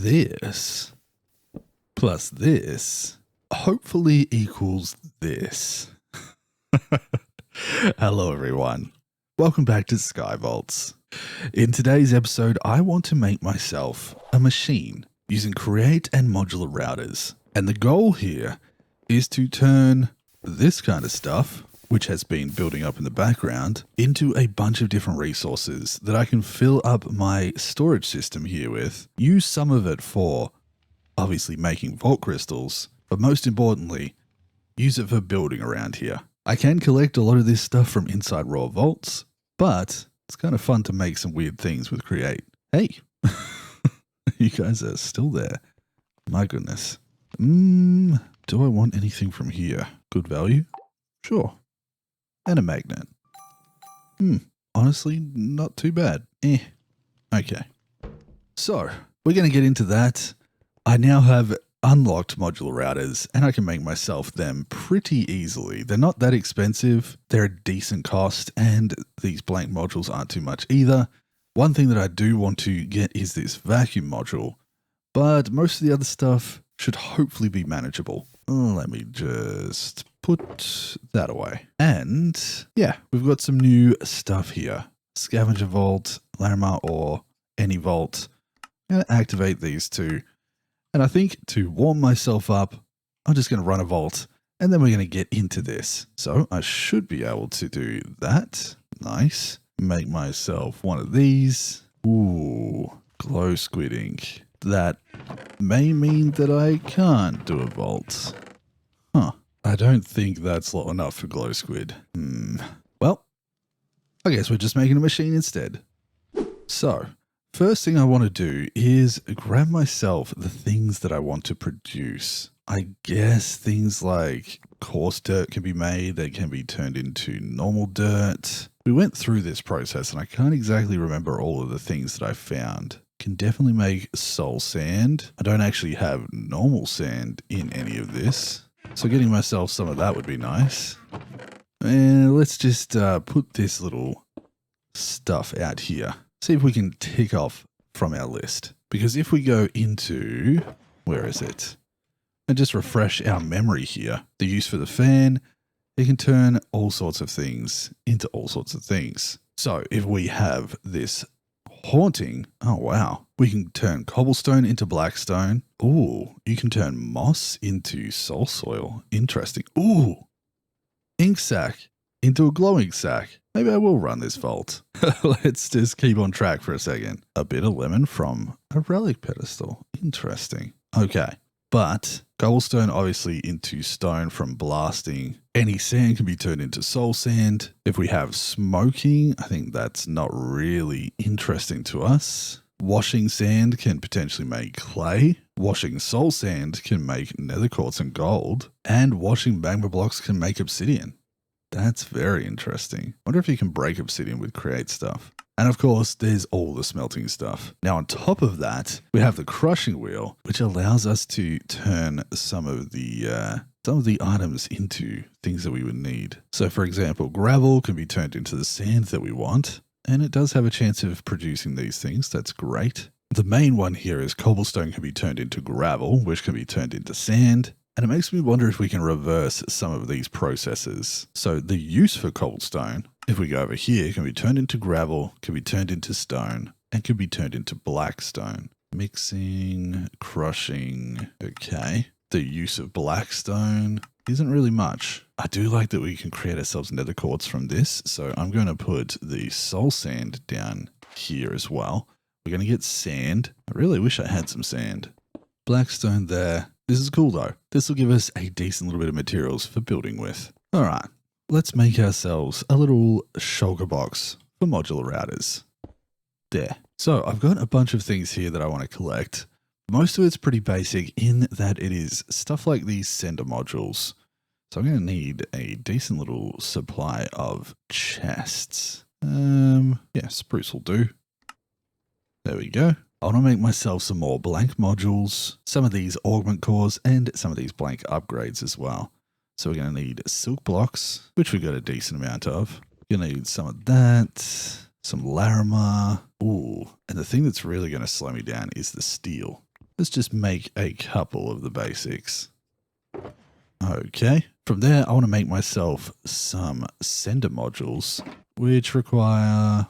this plus this hopefully equals this. Hello everyone. Welcome back to SkyVaults. In today's episode, I want to make myself a machine using Create and Modular routers. And the goal here is to turn this kind of stuff, which has been building up in the background, into a bunch of different resources that I can fill up my storage system here with, use some of it for obviously making vault crystals, but most importantly, use it for building around here. I can collect a lot of this stuff from inside raw vaults, but it's kind of fun to make some weird things with Create. Hey, you guys are still there. My goodness. Do I want anything from here? Good value? Sure. And a magnet. Honestly, not too bad. Okay. So, we're going to get into that. I now have unlocked modular routers, and I can make myself them pretty easily. They're not that expensive. They're a decent cost, and these blank modules aren't too much either. One thing that I do want to get is this vacuum module, but most of the other stuff should hopefully be manageable. Let me just put that away. And yeah, we've got some new stuff here. Scavenger vault, Larimer, or any vault. I'm going to activate these two. And I think to warm myself up, I'm just going to run a vault, and then we're going to get into this. So I should be able to do that. Nice. Make myself one of these. Ooh, glow squid ink. That may mean that I can't do a vault. I don't think that's low enough for glow squid. Well, I guess we're just making a machine instead. So, first thing I want to do is grab myself the things that I want to produce. I guess things like coarse dirt can be made, that can be turned into normal dirt. We went through this process and I can't exactly remember all of the things that I found. Can definitely make soul sand. I don't actually have normal sand in any of this, so getting myself some of that would be nice. And let's just put this little stuff out here. See if we can tick off from our list. Because if we go into, where is it? And just refresh our memory here. The use for the fan, it can turn all sorts of things into all sorts of things. So if we have this haunting, oh wow, we can turn cobblestone into blackstone. Ooh, you can turn moss into soul soil. Interesting. Ooh, ink sac into a glowing sac. Maybe I will run this vault. Let's just keep on track for a second. A bit of lemon from a relic pedestal. Interesting. Okay. But cobblestone obviously into stone from blasting. Any sand can be turned into soul sand. If we have smoking, I think that's not really interesting to us. Washing sand can potentially make clay. Washing soul sand can make nether quartz and gold. And washing magma blocks can make obsidian. That's very interesting. I wonder if you can break obsidian with Create stuff. And of course, there's all the smelting stuff. Now, on top of that, we have the crushing wheel, which allows us to turn some of the items into things that we would need. So, for example, gravel can be turned into the sand that we want, and it does have a chance of producing these things. That's great. The main one here is cobblestone can be turned into gravel, which can be turned into sand. And it makes me wonder if we can reverse some of these processes. So the use for cobblestone, if we go over here, can be turned into gravel, can be turned into stone, and can be turned into blackstone. Mixing, crushing, okay. The use of blackstone isn't really much. I do like that we can create ourselves nether quartz from this. So I'm going to put the soul sand down here as well. We're going to get sand. I really wish I had some sand. Blackstone there. This is cool though. This will give us a decent little bit of materials for building with. All right, let's make ourselves a little shulker box for modular routers. There. So I've got a bunch of things here that I want to collect. Most of it's pretty basic in that it is stuff like these sender modules. So I'm going to need a decent little supply of chests. Yeah, spruce will do. There we go. I want to make myself some more blank modules, some of these augment cores, and some of these blank upgrades as well. So we're going to need silk blocks, which we got a decent amount of. We're going to need some of that, some Larimer. Ooh, and the thing that's really going to slow me down is the steel. Let's just make a couple of the basics. Okay. From there, I want to make myself some sender modules, which require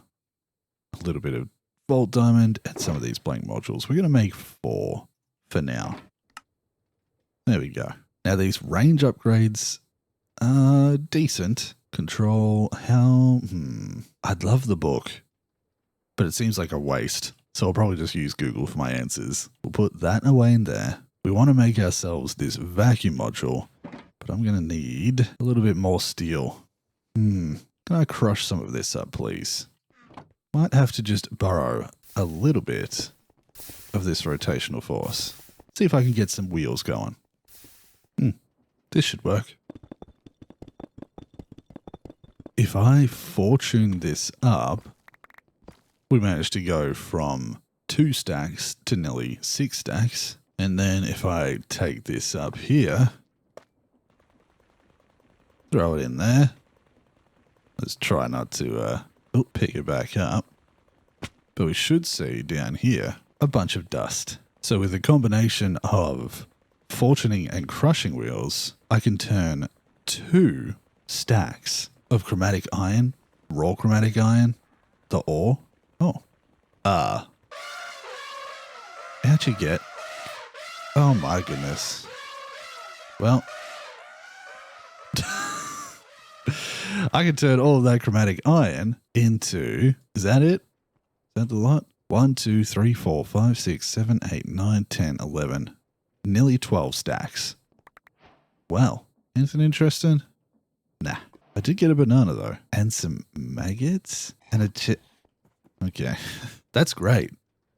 a little bit of Vault Diamond and some of these blank modules. We're going to make 4 for now. There we go. Now these range upgrades are decent. Control, how? I'd love the book, but it seems like a waste. So I'll probably just use Google for my answers. We'll put that away in there. We want to make ourselves this vacuum module, but I'm going to need a little bit more steel. Can I crush some of this up, please? Might have to just borrow a little bit of this rotational force. See if I can get some wheels going. This should work. If I fortune this up, we managed to go from 2 stacks to nearly 6 stacks. And then if I take this up here, throw it in there. Let's try not to pick it back up. But we should see down here a bunch of dust. So with a combination of fortuning and crushing wheels, I can turn 2 stacks of chromatic iron, raw chromatic iron, the ore. How'd you get? Oh my goodness. Well, I can turn all of that chromatic iron into, is that it? Is that the lot? 1, 2, 3, 4, 5, 6, 7, 8, 9, 10, 11. Nearly 12 stacks. Well, anything interesting? Nah. I did get a banana though. And some maggots and a chip. Okay. That's great.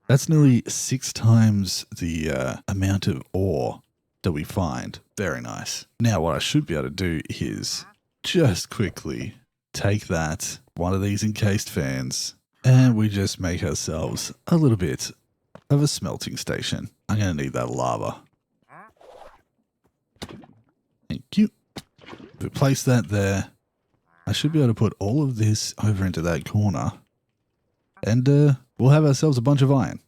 That's nearly 6 times the amount of ore that we find. Very nice. Now what I should be able to do is just quickly take that, one of these encased fans, and we just make ourselves a little bit of a smelting station. I'm going to need that lava. Thank you. If we place that there, I should be able to put all of this over into that corner. And we'll have ourselves a bunch of iron.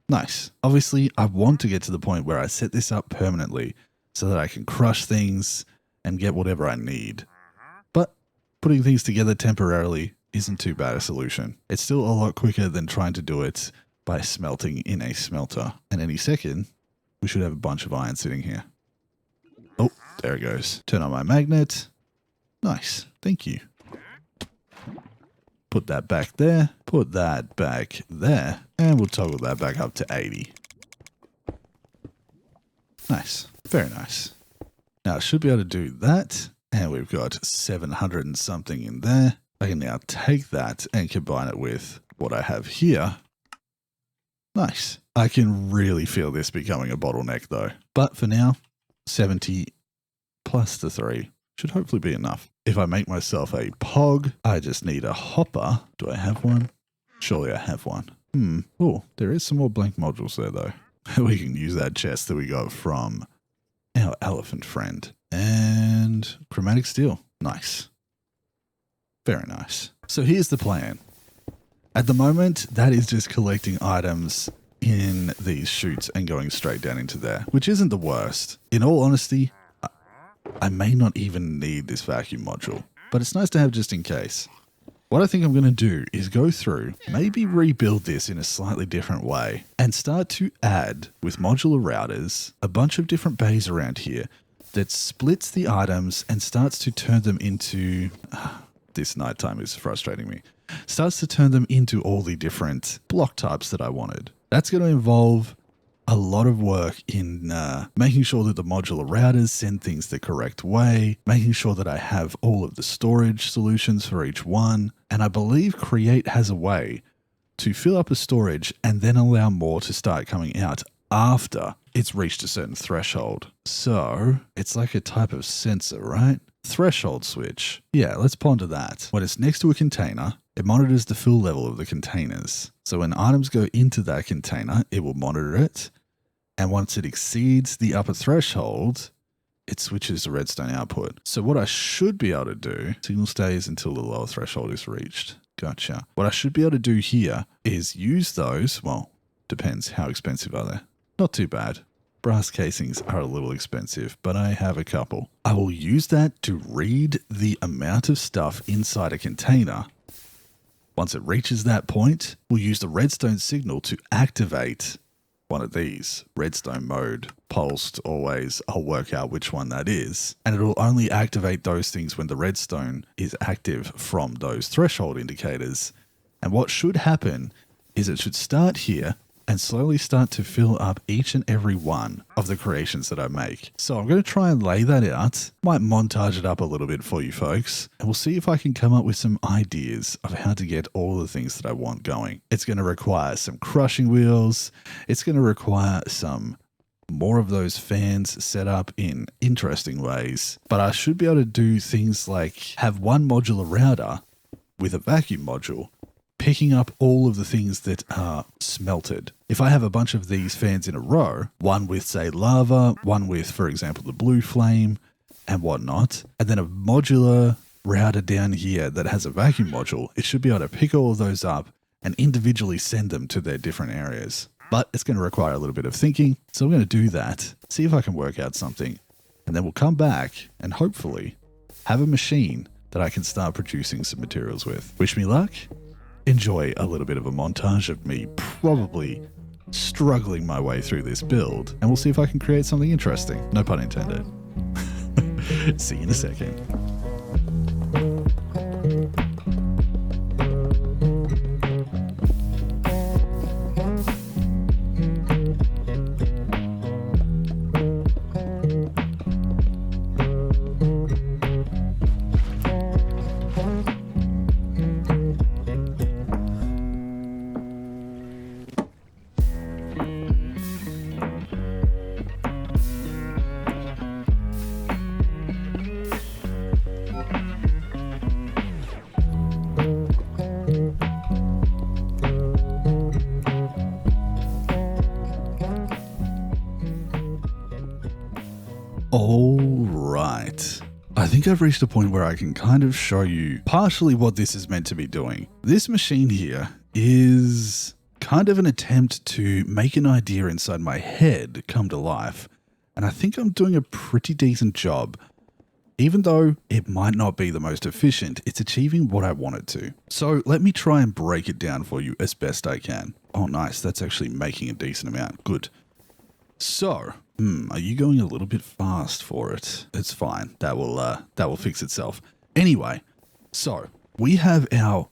Nice. Obviously, I want to get to the point where I set this up permanently so that I can crush things and get whatever I need. But putting things together temporarily isn't too bad a solution. It's still a lot quicker than trying to do it by smelting in a smelter. And any second, we should have a bunch of iron sitting here. Oh, there it goes. Turn on my magnet. Nice. Thank you. Put that back there. Put that back there. And we'll toggle that back up to 80. Nice. Very nice. Now I should be able to do that. And we've got 700 and something in there. I can now take that and combine it with what I have here. Nice. I can really feel this becoming a bottleneck though. But for now, 70 plus the 3 should hopefully be enough. If I make myself a pog, I just need a hopper. Do I have one? Surely I have one. Oh, there is some more blank modules there though. We can use that chest that we got from our elephant friend. And chromatic steel. Nice. Very nice. So here's the plan. At the moment, that is just collecting items in these chutes and going straight down into there, which isn't the worst. In all honesty, I may not even need this vacuum module, but it's nice to have just in case. What I think I'm going to do is go through, maybe rebuild this in a slightly different way, and start to add, with modular routers, a bunch of different bays around here that splits the items and starts to turn them into... this nighttime is frustrating me. Starts to turn them into all the different block types that I wanted. That's going to involve a lot of work in making sure that the modular routers send things the correct way, making sure that I have all of the storage solutions for each one. And I believe Create has a way to fill up a storage and then allow more to start coming out after it's reached a certain threshold. So it's like a type of sensor, right? Threshold switch. Yeah, let's ponder that. When it's next to a container, it monitors the fill level of the containers. So when items go into that container, it will monitor it. And once it exceeds the upper threshold, it switches to redstone output. So what I should be able to do, signal stays until the lower threshold is reached. Gotcha. What I should be able to do here is use those, well, depends how expensive are they. Not too bad. Brass casings are a little expensive, but I have a couple. I will use that to read the amount of stuff inside a container. Once it reaches that point, we'll use the redstone signal to activate one of these. Redstone mode, pulsed, always. I'll work out which one that is. And it'll only activate those things when the redstone is active from those threshold indicators. And what should happen is it should start here and slowly start to fill up each and every one of the creations that I make. So I'm going to try and lay that out. Might montage it up a little bit for you folks, and we'll see if I can come up with some ideas of how to get all the things that I want going. It's going to require some crushing wheels. It's going to require some more of those fans set up in interesting ways, but I should be able to do things like have one modular router with a vacuum module picking up all of the things that are smelted. If I have a bunch of these fans in a row, one with, say, lava, one with, for example, the blue flame and whatnot, and then a modular router down here that has a vacuum module, it should be able to pick all of those up and individually send them to their different areas. But it's going to require a little bit of thinking, so I'm going to do that, see if I can work out something, and then we'll come back and hopefully have a machine that I can start producing some materials with. Wish me luck. Enjoy a little bit of a montage of me probably struggling my way through this build, and we'll see if I can create something interesting. No pun intended. See you in a second. All right. I think I've reached a point where I can kind of show you partially what this is meant to be doing. This machine here is kind of an attempt to make an idea inside my head come to life. And I think I'm doing a pretty decent job. Even though it might not be the most efficient, it's achieving what I want it to. So let me try and break it down for you as best I can. Oh, nice. That's actually making a decent amount. Good. So, are you going a little bit fast for it? It's fine. That will fix itself. Anyway, so we have our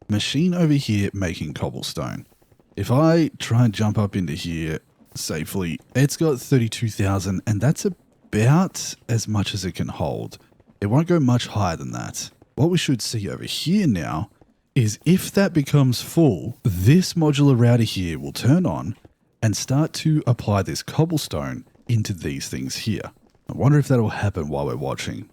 machine over here making cobblestone. If I try and jump up into here safely, it's got 32,000, and that's about as much as it can hold. It won't go much higher than that. What we should see over here now is if that becomes full, this modular router here will turn on and start to apply this cobblestone into these things here. I wonder if that'll happen while we're watching.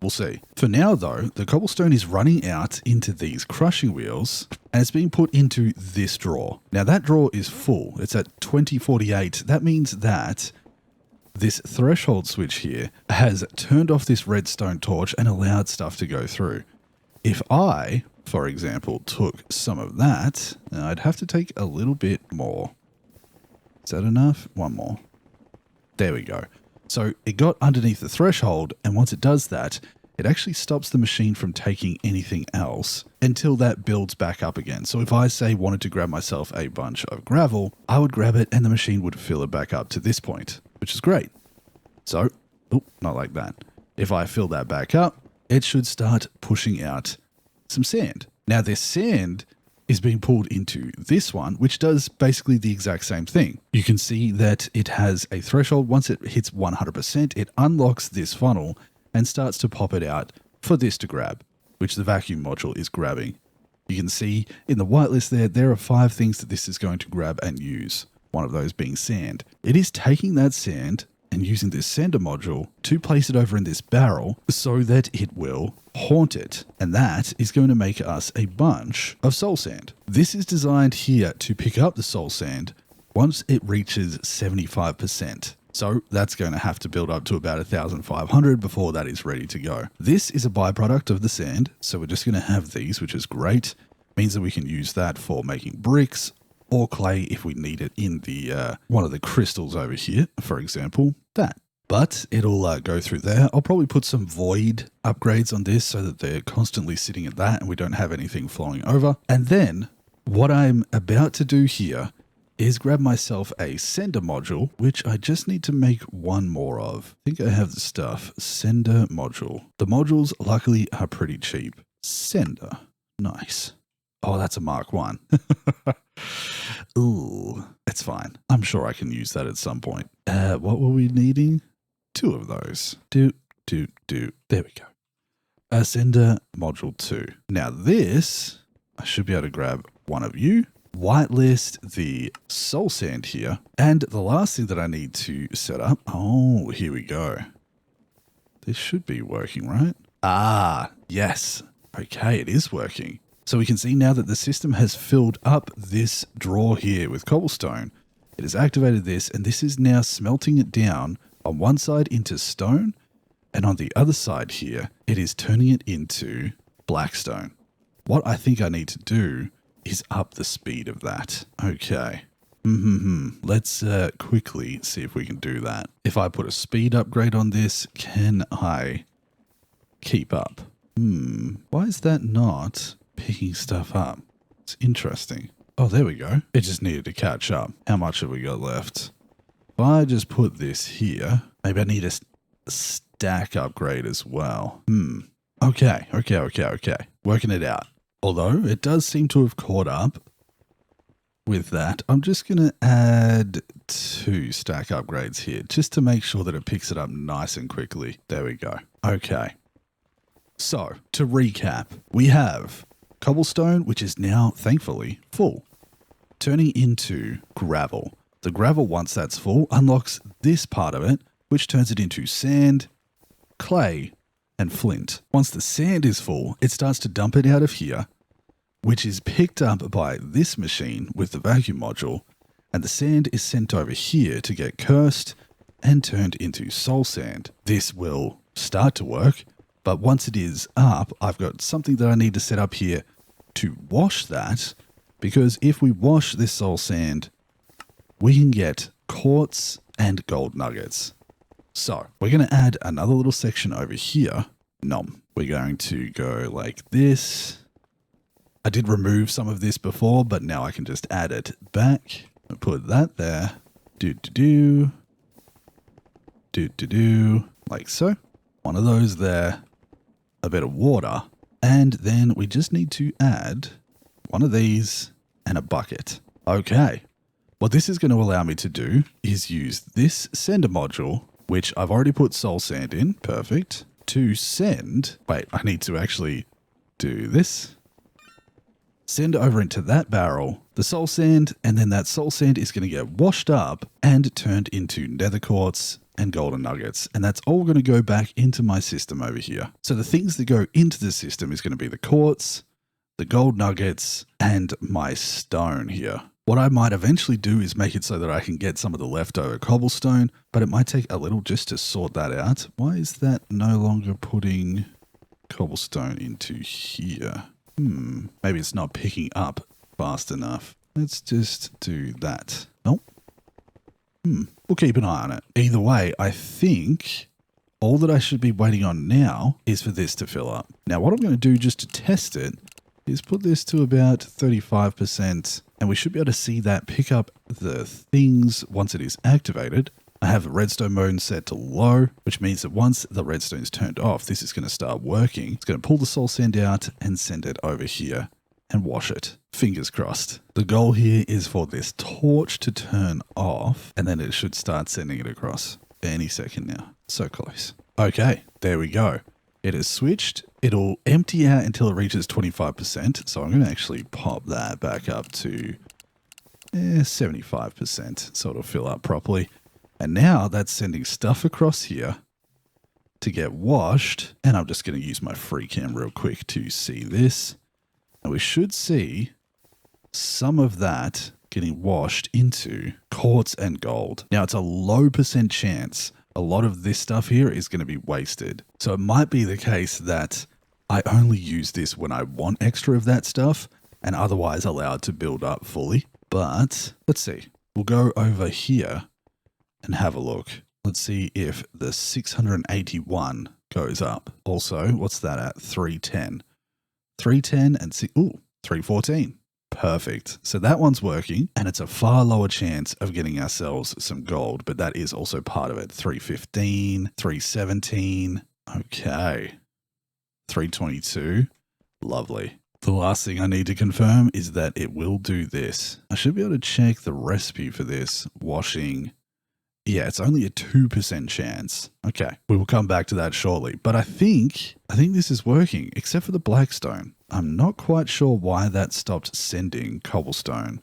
We'll see. For now though, the cobblestone is running out into these crushing wheels and it's being put into this drawer. Now that drawer is full. It's at 2048. That means that this threshold switch here has turned off this redstone torch and allowed stuff to go through. If I, for example, took some of that, I'd have to take a little bit more. Is that enough? One more. There we go. So it got underneath the threshold, and once it does that, it actually stops the machine from taking anything else until that builds back up again. So if I, say, wanted to grab myself a bunch of gravel, I would grab it and the machine would fill it back up to this point, which is great. So, not like that. If I fill that back up, it should start pushing out some sand. Now this sand is being pulled into this one, which does basically the exact same thing. You can see that it has a threshold. Once it hits 100%, it unlocks this funnel and starts to pop it out for this to grab, which the vacuum module is grabbing. You can see in the whitelist there are 5 things that this is going to grab and use, one of those being sand. It is taking that sand and using this sender module to place it over in this barrel so that it will haunt it. And that is going to make us a bunch of soul sand. This is designed here to pick up the soul sand once it reaches 75%. So that's going to have to build up to about 1,500 before that is ready to go. This is a byproduct of the sand. So we're just going to have these, which is great. Means that we can use that for making bricks or clay if we need it in the one of the crystals over here, for example, that. But it'll go through there. I'll probably put some void upgrades on this so that they're constantly sitting at that and we don't have anything flowing over. And then what I'm about to do here is grab myself a sender module, which I just need to make one more of. I think I have the stuff. Sender module. The modules luckily are pretty cheap. Sender. Nice. Oh, that's a Mark 1. Ooh, it's fine. I'm sure I can use that at some point. What were we needing? 2 of those. There we go. A sender module 2. Now this, I should be able to grab one of you. Whitelist the soul sand here. And the last thing that I need to set up. Oh, here we go. This should be working, right? Ah, yes. Okay, it is working. So we can see now that the system has filled up this drawer here with cobblestone. It has activated this, and this is now smelting it down on one side into stone, and on the other side here, it is turning it into blackstone. What I think I need to do is up the speed of that. Okay. Let's quickly see if we can do that. If I put a speed upgrade on this, can I keep up? Why is that not picking stuff up? It's interesting. Oh, there we go. It just needed to catch up. How much have we got left? If I just put this here, maybe I need a stack upgrade as well. Okay. Working it out. Although it does seem to have caught up with that. I'm just going to add 2 stack upgrades here just to make sure that it picks it up nice and quickly. There we go. Okay. So to recap, we have cobblestone, which is now thankfully full, turning into gravel. The gravel, once that's full, unlocks this part of it, which turns it into sand, clay, and flint. Once the sand is full, it starts to dump it out of here, which is picked up by this machine with the vacuum module, and the sand is sent over here to get cursed and turned into soul sand. This will start to work, but once it is up, I've got something that I need to set up here to wash that, because if we wash this soul sand, we can get quartz and gold nuggets. So we're going to add another little section over here. We're going to go like this. I did remove some of this before, but now I can just add it back and put that there. Like so. One of those there. A bit of water. And then we just need to add one of these and a bucket. Okay. What this is going to allow me to do is use this sender module, which I've already put soul sand in. Perfect. To send. Wait, I need to actually do this. Send over into that barrel the soul sand, and then that soul sand is going to get washed up and turned into nether quartz and golden nuggets. And that's all going to go back into my system over here. So the things that go into the system is going to be the quartz, the gold nuggets, and my stone here. What I might eventually do is make it so that I can get some of the leftover cobblestone, but it might take a little just to sort that out. Why is that no longer putting cobblestone into here? Maybe it's not picking up fast enough. Let's just do that. Nope. We'll keep an eye on it. Either way, I think all that I should be waiting on now is for this to fill up. Now, what I'm going to do just to test it is put this to about 35%, and we should be able to see that pick up the things once it is activated. I have redstone mode set to low, which means that once the redstone is turned off, this is going to start working. It's going to pull the soul sand out and send it over here and wash it. Fingers crossed. The goal here is for this torch to turn off, and then it should start sending it across any second now. So close. Okay, there we go. It has switched. It'll empty out until it reaches 25%. So I'm going to actually pop that back up to 75%, so it'll fill up properly. And now that's sending stuff across here to get washed. And I'm just going to use my free cam real quick to see this. And we should see some of that getting washed into quartz and gold. Now, it's a low % chance a lot of this stuff here is going to be wasted. So it might be the case that I only use this when I want extra of that stuff and otherwise allow it to build up fully. But let's see. We'll go over here and have a look. Let's see if the 681 goes up. Also, what's that at? 310. 310 and 314. Perfect. So that one's working, and it's a far lower chance of getting ourselves some gold, but that is also part of it. 315, 317. Okay. 322. Lovely. The last thing I need to confirm is that it will do this. I should be able to check the recipe for this. Washing. Yeah, it's only a 2% chance. Okay, we will come back to that shortly. But I think this is working, except for the blackstone. I'm not quite sure why that stopped sending cobblestone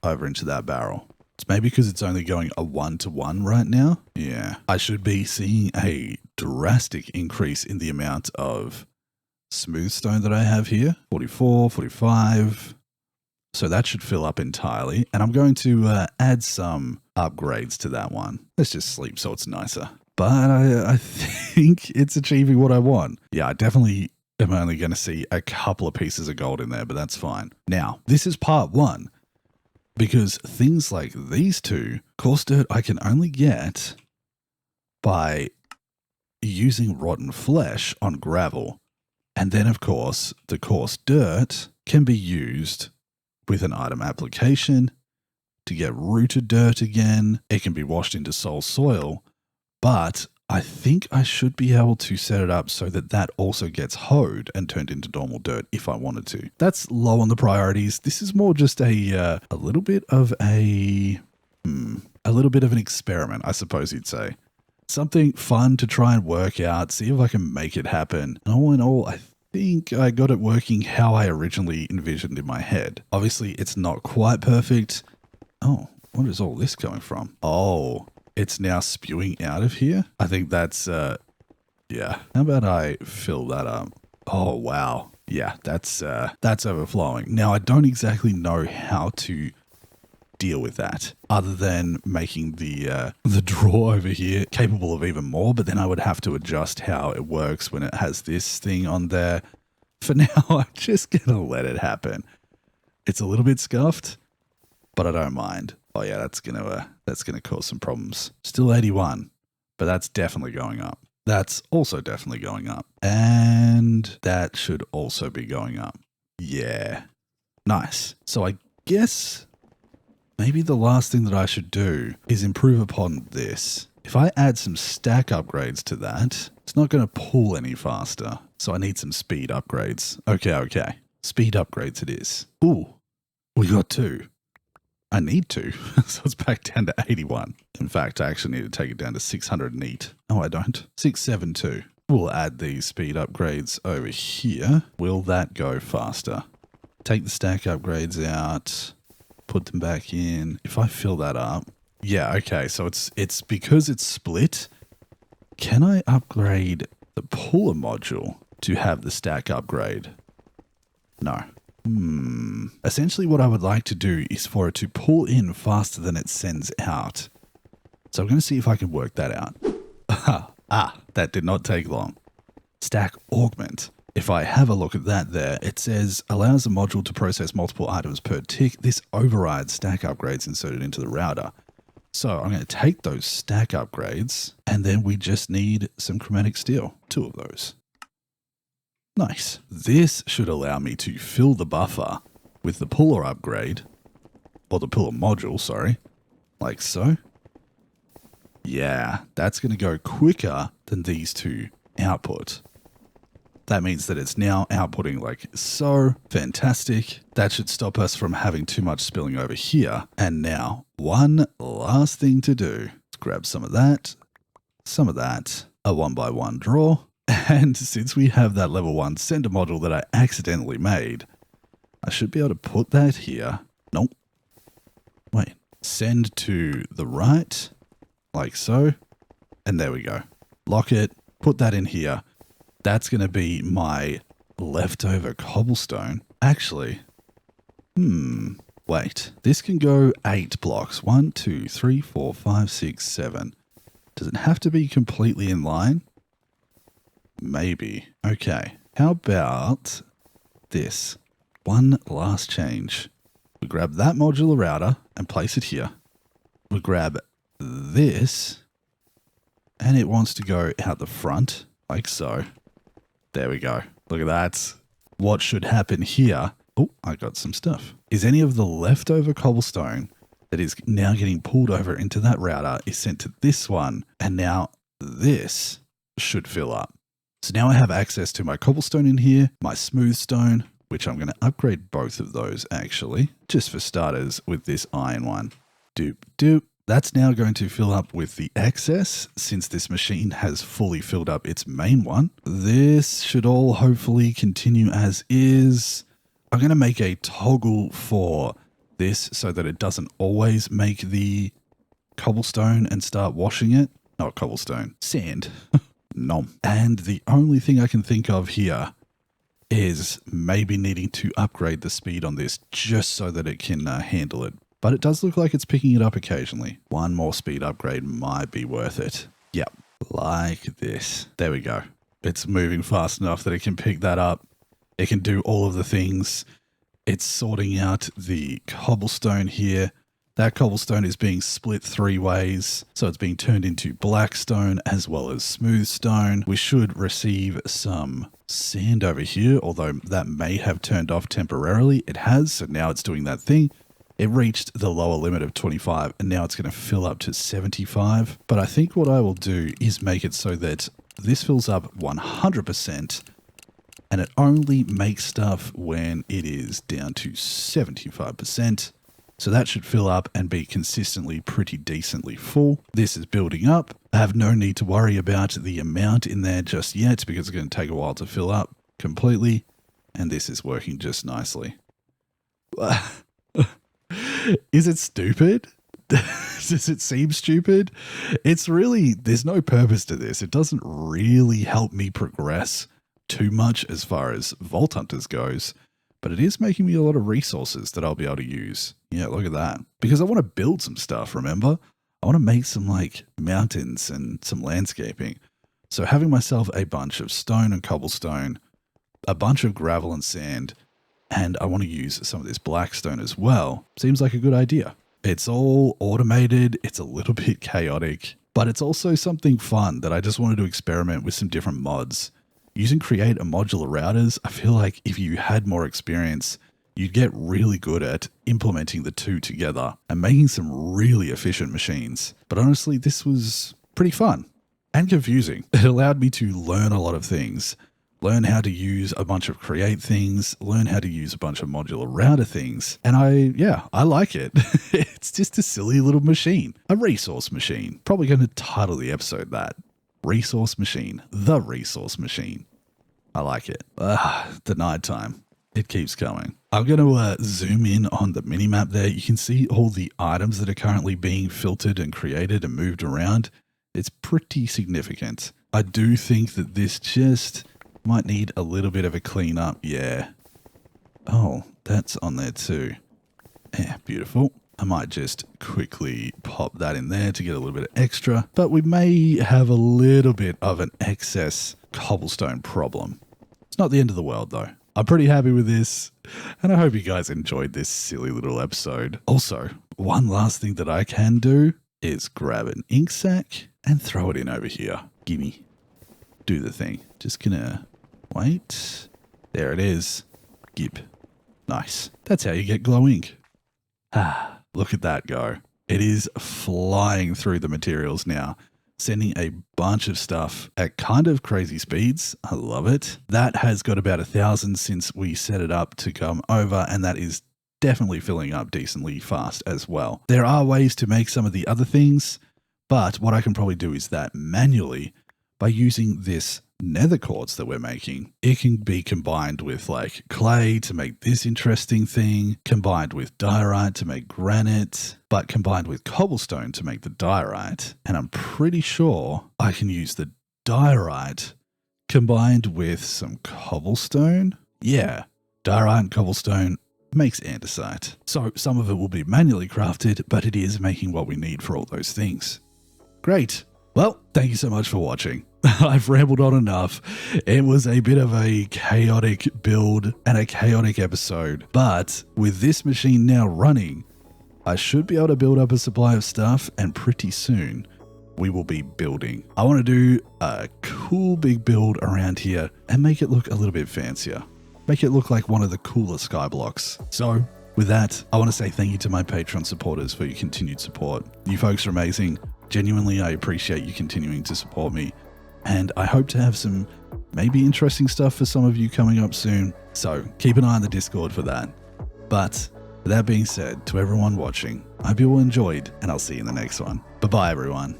over into that barrel. It's maybe because it's only going a 1-to-1 right now. Yeah, I should be seeing a drastic increase in the amount of smooth stone that I have here. 44, 45. So that should fill up entirely. And I'm going to add some upgrades to that one. Let's just sleep so it's nicer. But I think it's achieving what I want. Yeah, I definitely am only going to see a couple of pieces of gold in there, but that's fine. Now, this is part one. Because things like these two, coarse dirt I can only get by using rotten flesh on gravel. And then, of course, the coarse dirt can be used with an item application to get rooted dirt again. It can be washed into soul soil, but I think I should be able to set it up so that that also gets hoed and turned into normal dirt if I wanted to. That's low on the priorities. This is more just a little bit of an experiment, I suppose you'd say. Something fun to try and work out, see if I can make it happen. And all in all, I think I got it working how I originally envisioned in my head. Obviously, it's not quite perfect. Oh, what is all this coming from? Oh, it's now spewing out of here. I think that's, yeah. How about I fill that up? Oh, wow. Yeah, that's overflowing. Now, I don't exactly know how to deal with that other than making the drawer over here capable of even more, but then I would have to adjust how it works when it has this thing on there. For now, I'm just gonna let it happen. It's a little bit scuffed, but I don't mind. Oh yeah, that's gonna cause some problems. Still 81, but that's definitely going up. That's also definitely going up, and that should also be going up. Yeah, nice. So I guess maybe the last thing that I should do is improve upon this. If I add some stack upgrades to that, it's not going to pull any faster. So I need some speed upgrades. Okay. Speed upgrades it is. Ooh, we got 2. I need 2. So it's back down to 81. In fact, I actually need to take it down to 608. No, I don't. 672. We'll add these speed upgrades over here. Will that go faster? Take the stack upgrades out. Put them back in. If I fill that up. Yeah, okay. So it's because it's split. Can I upgrade the puller module to have the stack upgrade? No. Essentially what I would like to do is for it to pull in faster than it sends out. So I'm going to see if I can work that out. That did not take long. Stack augment. If I have a look at that there, it says allows the module to process multiple items per tick. This overrides stack upgrades inserted into the router. So I'm going to take those stack upgrades and then we just need some chromatic steel. 2 of those. Nice. This should allow me to fill the buffer with the puller upgrade, or the puller module, sorry, like so. Yeah, that's going to go quicker than these 2 output. That means that it's now outputting like so. Fantastic. That should stop us from having too much spilling over here. And now, one last thing to do. Let's grab some of that, a 1x1 drawer. And since we have that level 1 sender module that I accidentally made, I should be able to put that here. Nope. Wait. Send to the right, like so. And there we go. Lock it, put that in here. That's going to be my leftover cobblestone. Actually, wait. This can go 8 blocks. 1, 2, 3, 4, 5, 6, 7. Does it have to be completely in line? Maybe. Okay. How about this? One last change. We grab that modular router and place it here. We grab this and it wants to go out the front like so. There we go. Look at that. What should happen here? Oh, I got some stuff. Is any of the leftover cobblestone that is now getting pulled over into that router is sent to this one, and now this should fill up. So now I have access to my cobblestone in here, my smooth stone, which I'm going to upgrade both of those actually, just for starters with this iron one. Doop doop. That's now going to fill up with the excess since this machine has fully filled up its main one. This should all hopefully continue as is. I'm going to make a toggle for this so that it doesn't always make the cobblestone and start washing it. Not cobblestone, sand. Nom. And the only thing I can think of here is maybe needing to upgrade the speed on this just so that it can handle it. But it does look like it's picking it up occasionally. One more speed upgrade might be worth it. Yep, like this. There we go. It's moving fast enough that it can pick that up. It can do all of the things. It's sorting out the cobblestone here. That cobblestone is being split 3 ways. So it's being turned into black stone as well as smooth stone. We should receive some sand over here, although that may have turned off temporarily. It has, so now it's doing that thing. It reached the lower limit of 25 and now it's going to fill up to 75. But I think what I will do is make it so that this fills up 100% and it only makes stuff when it is down to 75%. So that should fill up and be consistently pretty decently full. This is building up. I have no need to worry about the amount in there just yet because it's going to take a while to fill up completely. And this is working just nicely. Is it stupid? Does it seem stupid? It's really, there's no purpose to this. It doesn't really help me progress too much as far as Vault Hunters goes, but it is making me a lot of resources that I'll be able to use. Yeah, look at that. Because I want to build some stuff, remember? I want to make some like mountains and some landscaping. So having myself a bunch of stone and cobblestone, a bunch of gravel and sand, and I want to use some of this black stone as well, seems like a good idea. It's all automated, it's a little bit chaotic, but it's also something fun that I just wanted to experiment with some different mods. Using Create and Modular routers, I feel like if you had more experience, you'd get really good at implementing the two together and making some really efficient machines. But honestly, this was pretty fun and confusing. It allowed me to learn a lot of things. Learn how to use a bunch of Create things, learn how to use a bunch of modular router things. And I like it. It's just a silly little machine, a resource machine. Probably going to title the episode that. Resource machine, the resource machine. I like it. The nighttime. It keeps coming. I'm going to zoom in on the minimap there. You can see all the items that are currently being filtered and created and moved around. It's pretty significant. I do think that this just might need a little bit of a clean up. Yeah. Oh, that's on there too. Yeah, beautiful. I might just quickly pop that in there to get a little bit of extra, but we may have a little bit of an excess cobblestone problem. It's not the end of the world though. I'm pretty happy with this, and I hope you guys enjoyed this silly little episode. Also, one last thing that I can do is grab an ink sac and throw it in over here. Gimme. Do the thing. Just gonna wait. There it is. Gib. Nice. That's how you get glow ink. Ah, look at that go. It is flying through the materials now, sending a bunch of stuff at kind of crazy speeds. I love it. That has got about 1,000 since we set it up to come over, and that is definitely filling up decently fast as well. There are ways to make some of the other things, but what I can probably do is that manually by using this nether quartz that we're making. It can be combined with like clay to make this interesting thing, combined with diorite to make granite, but combined with cobblestone to make the diorite. And I'm pretty sure I can use the diorite combined with some cobblestone. Yeah, diorite and cobblestone makes andesite. So some of it will be manually crafted, but it is making what we need for all those things. Great. Well, thank you so much for watching. I've rambled on enough. It was a bit of a chaotic build and a chaotic episode, but with this machine now running, I should be able to build up a supply of stuff, and pretty soon we will be building. I want to do a cool big build around here and make it look a little bit fancier. Make it look like one of the cooler sky blocks. So with that, I want to say thank you to my Patreon supporters for your continued support. You folks are amazing. Genuinely, I appreciate you continuing to support me. And I hope to have some maybe interesting stuff for some of you coming up soon. So keep an eye on the Discord for that. But with that being said, to everyone watching, I hope you all enjoyed, and I'll see you in the next one. Bye-bye, everyone.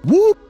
Whoop!